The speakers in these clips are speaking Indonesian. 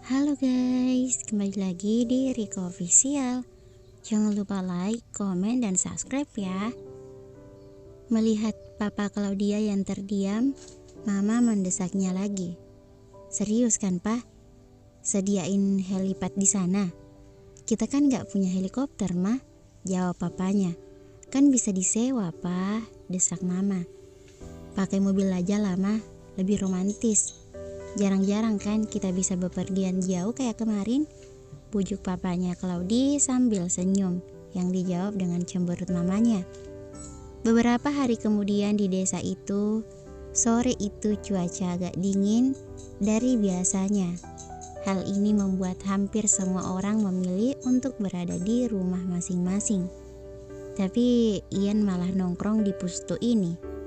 Halo guys, kembali lagi di Riko Official. Jangan lupa like, komen, dan subscribe ya. Melihat Papa Claudia yang terdiam, Mama mendesaknya lagi. Serius kan, Pak? Sediain helipad di sana. Kita kan gak punya helikopter, Mah. Jawab papanya. Kan bisa disewa, Pak, desak Mama. Pakai mobil aja lah, Mah. Lebih romantis. Jarang-jarang kan kita bisa bepergian jauh kayak kemarin, bujuk papanya Claudi sambil senyum yang dijawab dengan cemberut mamanya. Beberapa hari kemudian di desa itu, sore itu cuaca agak dingin dari biasanya. Hal ini membuat hampir semua orang memilih untuk berada di rumah masing-masing. Tapi Ian malah nongkrong di pustu ini.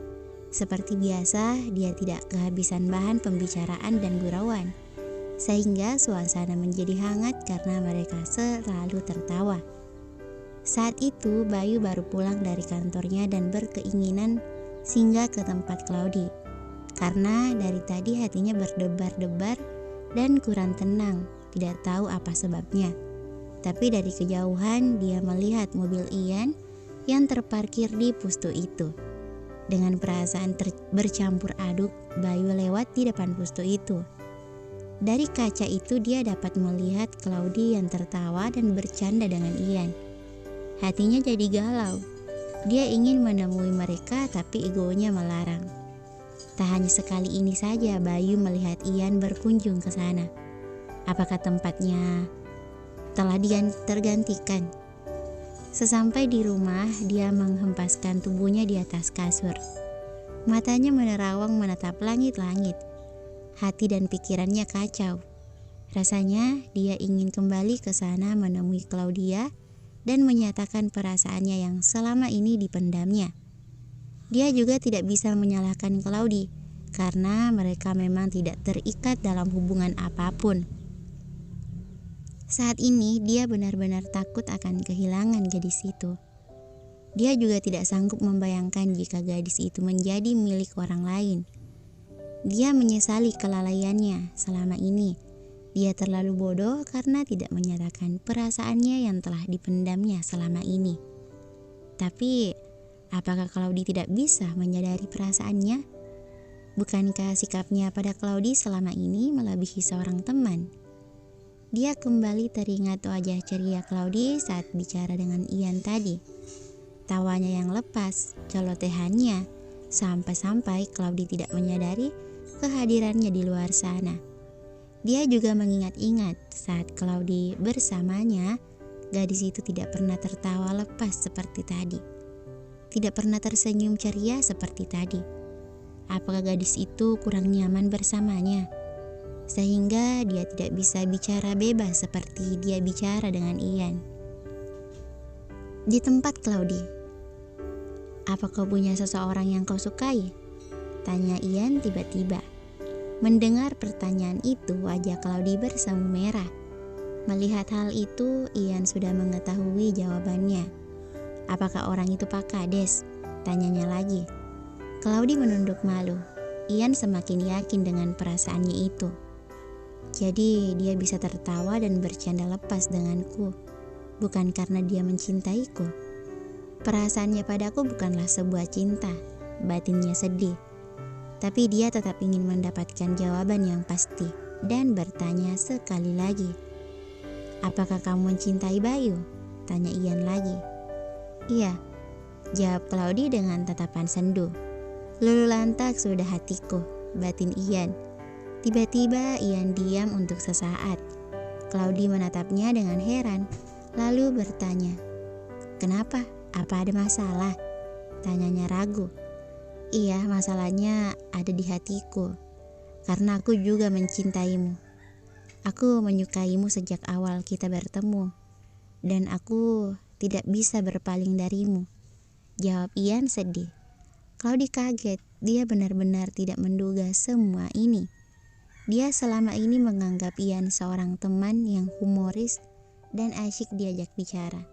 Seperti biasa, dia tidak kehabisan bahan pembicaraan dan gurauan, sehingga suasana menjadi hangat karena mereka selalu tertawa. Saat itu, Bayu baru pulang dari kantornya dan berkeinginan singgah ke tempat Claudi, karena dari tadi hatinya berdebar-debar dan kurang tenang, tidak tahu apa sebabnya. Tapi dari kejauhan, dia melihat mobil Ian yang terparkir di pustu itu. Dengan perasaan bercampur aduk, Bayu lewat di depan pustu itu. Dari kaca itu dia dapat melihat Claudi yang tertawa dan bercanda dengan Ian. Hatinya jadi galau. Dia ingin menemui mereka tapi egonya melarang. Tak hanya sekali ini saja Bayu melihat Ian berkunjung ke sana. Apakah tempatnya telah tergantikan? Sesampai di rumah, dia menghempaskan tubuhnya di atas kasur. Matanya menerawang menatap langit-langit. Hati dan pikirannya kacau. Rasanya dia ingin kembali ke sana menemui Claudia dan menyatakan perasaannya yang selama ini dipendamnya. Dia juga tidak bisa menyalahkan Claudi karena mereka memang tidak terikat dalam hubungan apapun. Saat ini dia benar-benar takut akan kehilangan gadis itu. Dia juga tidak sanggup membayangkan jika gadis itu menjadi milik orang lain. Dia menyesali kelalaiannya selama ini. Dia terlalu bodoh karena tidak menyatakan perasaannya yang telah dipendamnya selama ini. Tapi, apakah Claudi tidak bisa menyadari perasaannya? Bukankah sikapnya pada Claudi selama ini melebihi seorang teman? Dia kembali teringat wajah ceria Claudi saat bicara dengan Ian tadi. Tawanya yang lepas, celotehannya, sampai-sampai Claudi tidak menyadari kehadirannya di luar sana. Dia juga mengingat-ingat saat Claudi bersamanya, gadis itu tidak pernah tertawa lepas seperti tadi. Tidak pernah tersenyum ceria seperti tadi. Apakah gadis itu kurang nyaman bersamanya? Sehingga dia tidak bisa bicara bebas seperti dia bicara dengan Ian. Di tempat Claudi, apa kau punya seseorang yang kau sukai? Tanya Ian tiba-tiba. Mendengar pertanyaan itu, wajah Claudi bersemu merah. Melihat hal itu, Ian sudah mengetahui jawabannya. Apakah orang itu Pak Kades? Tanyanya lagi. Claudi menunduk malu. Ian semakin yakin dengan perasaannya itu. Jadi dia bisa tertawa dan bercanda lepas denganku, bukan karena dia mencintaiku. Perasaannya padaku bukanlah sebuah cinta, batinnya sedih. Tapi dia tetap ingin mendapatkan jawaban yang pasti dan bertanya sekali lagi. Apakah kamu mencintai Bayu? Tanya Ian lagi. Iya, jawab Claudi dengan tatapan sendu. Lulu lantak sudah hatiku, batin Ian. Tiba-tiba Ian diam untuk sesaat. Claudi menatapnya dengan heran, lalu bertanya, "Kenapa? Apa ada masalah?" Tanyanya ragu. "Iya, masalahnya ada di hatiku. Karena aku juga mencintaimu. Aku menyukaimu sejak awal kita bertemu. Dan aku tidak bisa berpaling darimu," jawab Ian sedih. Claudi kaget, dia benar-benar tidak menduga semua ini. Dia selama ini menganggap Ian seorang teman yang humoris dan asyik diajak bicara.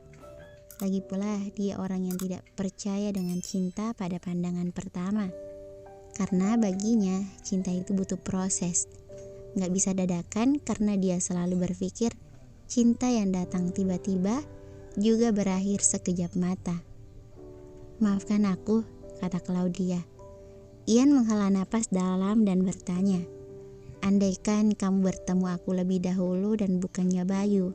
Lagi pula dia orang yang tidak percaya dengan cinta pada pandangan pertama. Karena baginya cinta itu butuh proses. gak bisa dadakan karena dia selalu berpikir cinta yang datang tiba-tiba juga berakhir sekejap mata. Maafkan aku, kata Claudia. Ian menghela napas dalam dan bertanya, andaikan kamu bertemu aku lebih dahulu dan bukannya Bayu,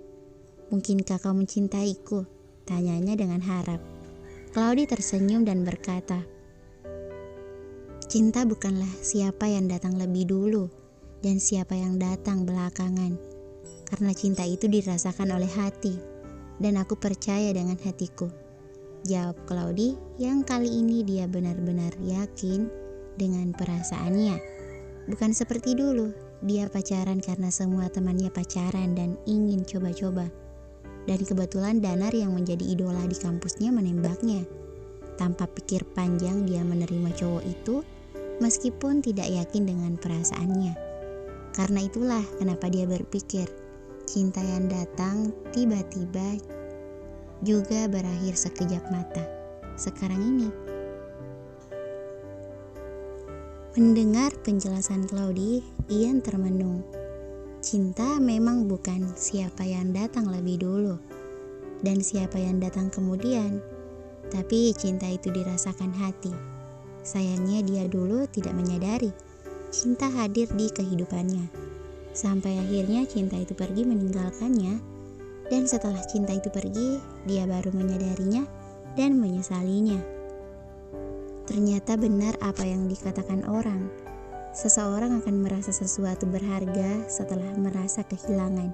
mungkinkah kau mencintaiku? Tanyanya dengan harap. Claudia tersenyum dan berkata, cinta bukanlah siapa yang datang lebih dulu dan siapa yang datang belakangan. Karena cinta itu dirasakan oleh hati, dan aku percaya dengan hatiku. Jawab Claudia yang kali ini dia benar-benar yakin dengan perasaannya. Bukan seperti dulu, dia pacaran karena semua temannya pacaran dan ingin coba-coba. Dan kebetulan Danar yang menjadi idola di kampusnya menembaknya. Tanpa pikir panjang dia menerima cowok itu meskipun tidak yakin dengan perasaannya. Karena itulah kenapa dia berpikir cinta yang datang tiba-tiba juga berakhir sekejap mata. Sekarang ini. Mendengar penjelasan Claudia, Ian termenung. Cinta memang bukan siapa yang datang lebih dulu dan siapa yang datang kemudian, tapi cinta itu dirasakan hati. Sayangnya dia dulu tidak menyadari cinta hadir di kehidupannya. Sampai akhirnya cinta itu pergi meninggalkannya, dan setelah cinta itu pergi, dia baru menyadarinya dan menyesalinya. Ternyata benar apa yang dikatakan orang. Seseorang akan merasa sesuatu berharga setelah merasa kehilangan.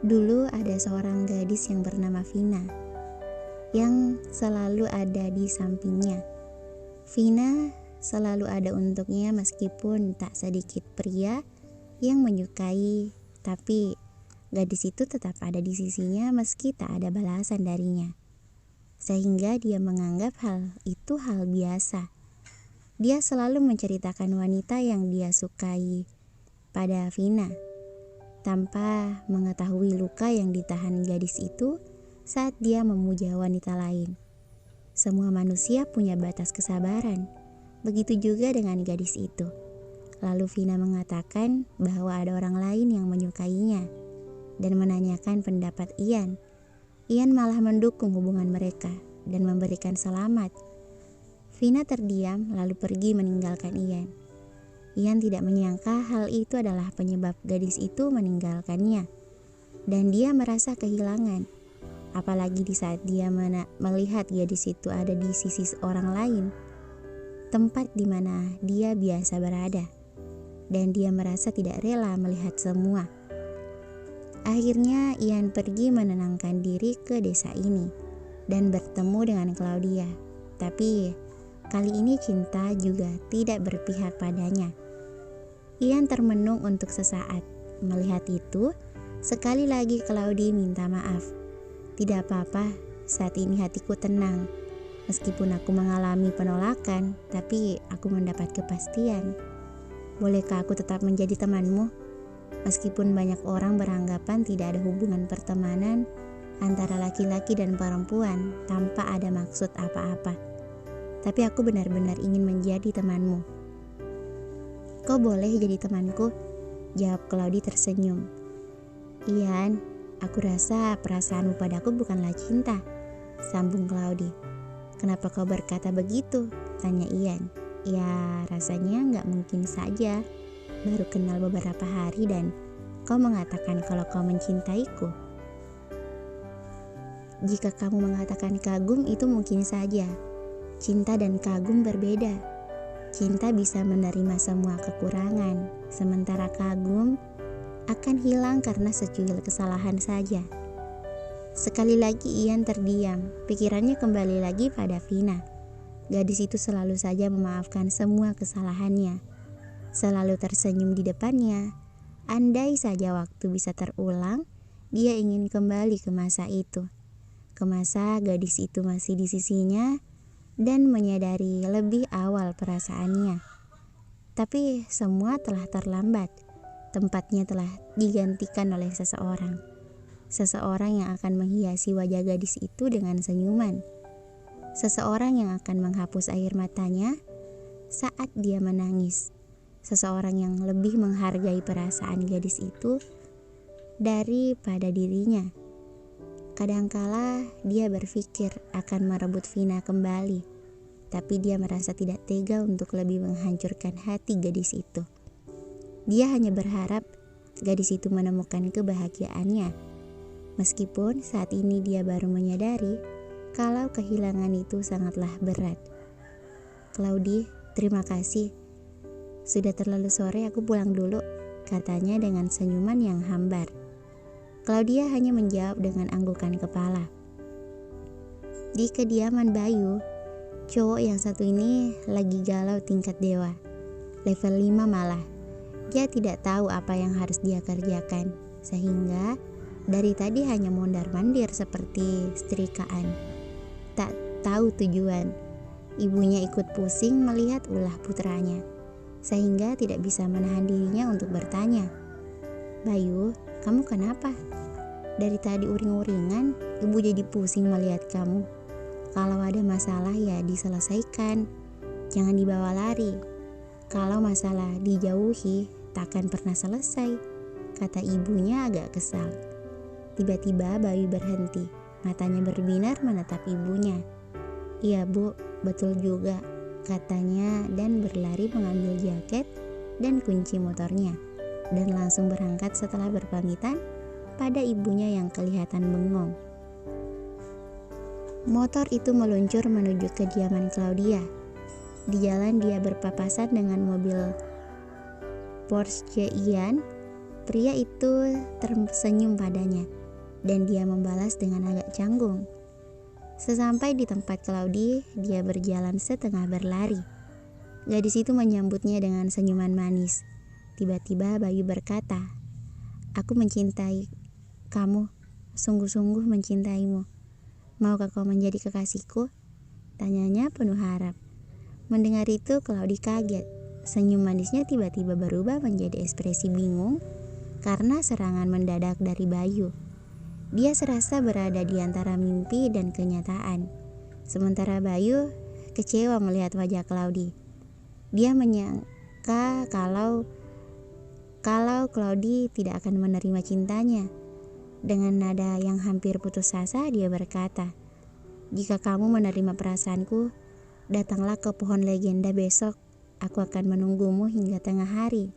Dulu ada seorang gadis yang bernama Vina, yang selalu ada di sampingnya. Vina selalu ada untuknya meskipun tak sedikit pria yang menyukai, tapi gadis itu tetap ada di sisinya meski tak ada balasan darinya. Sehingga dia menganggap hal itu hal biasa. Dia selalu menceritakan wanita yang dia sukai pada Vina, tanpa mengetahui luka yang ditahan gadis itu saat dia memuja wanita lain. Semua manusia punya batas kesabaran. Begitu juga dengan gadis itu. Lalu Vina mengatakan bahwa ada orang lain yang menyukainya dan menanyakan pendapat Ian. Ian malah mendukung hubungan mereka dan memberikan selamat. Vina terdiam lalu pergi meninggalkan Ian. Ian tidak menyangka hal itu adalah penyebab gadis itu meninggalkannya. Dan dia merasa kehilangan. Apalagi di saat dia melihat gadis itu ada di sisi orang lain, tempat di mana dia biasa berada, dan dia merasa tidak rela melihat semua. Akhirnya Ian pergi menenangkan diri ke desa ini dan bertemu dengan Claudia. Tapi kali ini cinta juga tidak berpihak padanya. Ian termenung untuk sesaat. Melihat itu, sekali lagi Claudia minta maaf. Tidak apa-apa, saat ini hatiku tenang. Meskipun aku mengalami penolakan, tapi aku mendapat kepastian. Bolehkah aku tetap menjadi temanmu? Meskipun banyak orang beranggapan tidak ada hubungan pertemanan antara laki-laki dan perempuan tanpa ada maksud apa-apa. Tapi aku benar-benar ingin menjadi temanmu. Kau boleh jadi temanku? Jawab Claudia tersenyum. Ian, aku rasa perasaanmu padaku bukanlah cinta, sambung Claudia. Kenapa kau berkata begitu? Tanya Ian. Ya rasanya gak mungkin saja. Baru kenal beberapa hari dan kau mengatakan kalau kau mencintaiku. Jika kamu mengatakan kagum itu mungkin saja. Cinta dan kagum berbeda. Cinta bisa menerima semua kekurangan, sementara kagum akan hilang karena secuil kesalahan saja. Sekali lagi Ian terdiam, pikirannya kembali lagi pada Vina. Gadis itu selalu saja memaafkan semua kesalahannya, selalu tersenyum di depannya. Andai saja waktu bisa terulang, dia ingin kembali ke masa itu. Ke masa gadis itu masih di sisinya dan menyadari lebih awal perasaannya. Tapi semua telah terlambat. Tempatnya telah digantikan oleh seseorang. Seseorang yang akan menghiasi wajah gadis itu dengan senyuman. Seseorang yang akan menghapus air matanya saat dia menangis. seseorang yang lebih menghargai perasaan gadis itu daripada dirinya. Kadangkala dia berpikir akan merebut Vina kembali, tapi dia merasa tidak tega untuk lebih menghancurkan hati gadis itu. Dia hanya berharap gadis itu menemukan kebahagiaannya, meskipun saat ini dia baru menyadari kalau kehilangan itu sangatlah berat. "Claudie, terima kasih. Sudah terlalu sore, aku pulang dulu," katanya dengan senyuman yang hambar. Claudia hanya menjawab dengan anggukan kepala. Di kediaman Bayu, cowok yang satu ini lagi galau tingkat dewa, level 5 malah. Dia tidak tahu apa yang harus dia kerjakan, sehingga dari tadi hanya mondar-mandir seperti setrikaan. Tak tahu tujuan. Ibunya ikut pusing melihat ulah putranya, sehingga tidak bisa menahan dirinya untuk bertanya, "Bayu, kamu kenapa? Dari tadi uring-uringan, ibu jadi pusing melihat kamu. Kalau ada masalah ya diselesaikan, jangan dibawa lari. Kalau masalah dijauhi, takkan pernah selesai," kata ibunya agak kesal. Tiba-tiba Bayu berhenti, matanya berbinar menatap ibunya. "Iya bu, betul juga," katanya dan berlari mengambil jaket dan kunci motornya, dan langsung berangkat setelah berpamitan pada ibunya yang kelihatan bengong. Motor itu meluncur menuju kediaman Claudia. Di jalan dia berpapasan dengan mobil Porsche Cayenne. Pria itu tersenyum padanya, dan dia membalas dengan agak canggung. Sesampai di tempat Claudie, dia berjalan setengah berlari. Gadis itu menyambutnya dengan senyuman manis. Tiba-tiba Bayu berkata, "Aku mencintai kamu, sungguh-sungguh mencintaimu. Maukah kau menjadi kekasihku?" tanyanya penuh harap. Mendengar itu Claudie kaget. Senyum manisnya tiba-tiba berubah menjadi ekspresi bingung karena serangan mendadak dari Bayu. Dia serasa berada di antara mimpi dan kenyataan. Sementara Bayu kecewa melihat wajah Claudie. Dia menyangka kalau Claudie tidak akan menerima cintanya. Dengan nada yang hampir putus asa dia berkata, "Jika kamu menerima perasaanku, datanglah ke pohon legenda besok. Aku akan menunggumu hingga tengah hari."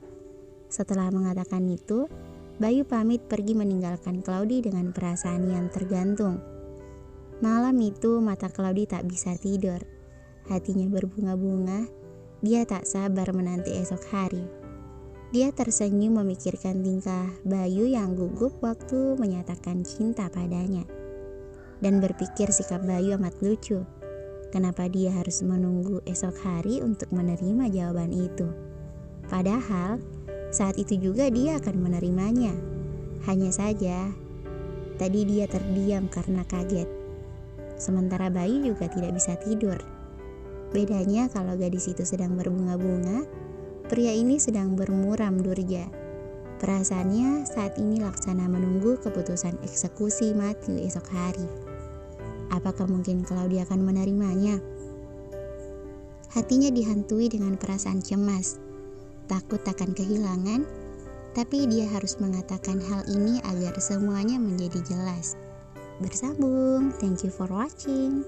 Setelah mengatakan itu, Bayu pamit pergi meninggalkan Claudie dengan perasaan yang tergantung. Malam itu mata Claudie tak bisa tidur. Hatinya berbunga-bunga. Dia tak sabar menanti esok hari. Dia tersenyum memikirkan tingkah Bayu yang gugup waktu menyatakan cinta padanya, dan berpikir sikap Bayu amat lucu. Kenapa dia harus menunggu esok hari untuk menerima jawaban itu? Padahal saat itu juga dia akan menerimanya. Hanya saja tadi dia terdiam karena kaget. Sementara Bayu juga tidak bisa tidur. Bedanya kalau gadis itu sedang berbunga-bunga, pria ini sedang bermuram durja. Perasaannya saat ini laksana menunggu keputusan eksekusi mati esok hari. Apakah mungkin Claudia akan menerimanya? Hatinya dihantui dengan perasaan cemas, takut akan kehilangan, tapi dia harus mengatakan hal ini agar semuanya menjadi jelas. Bersambung, thank you for watching.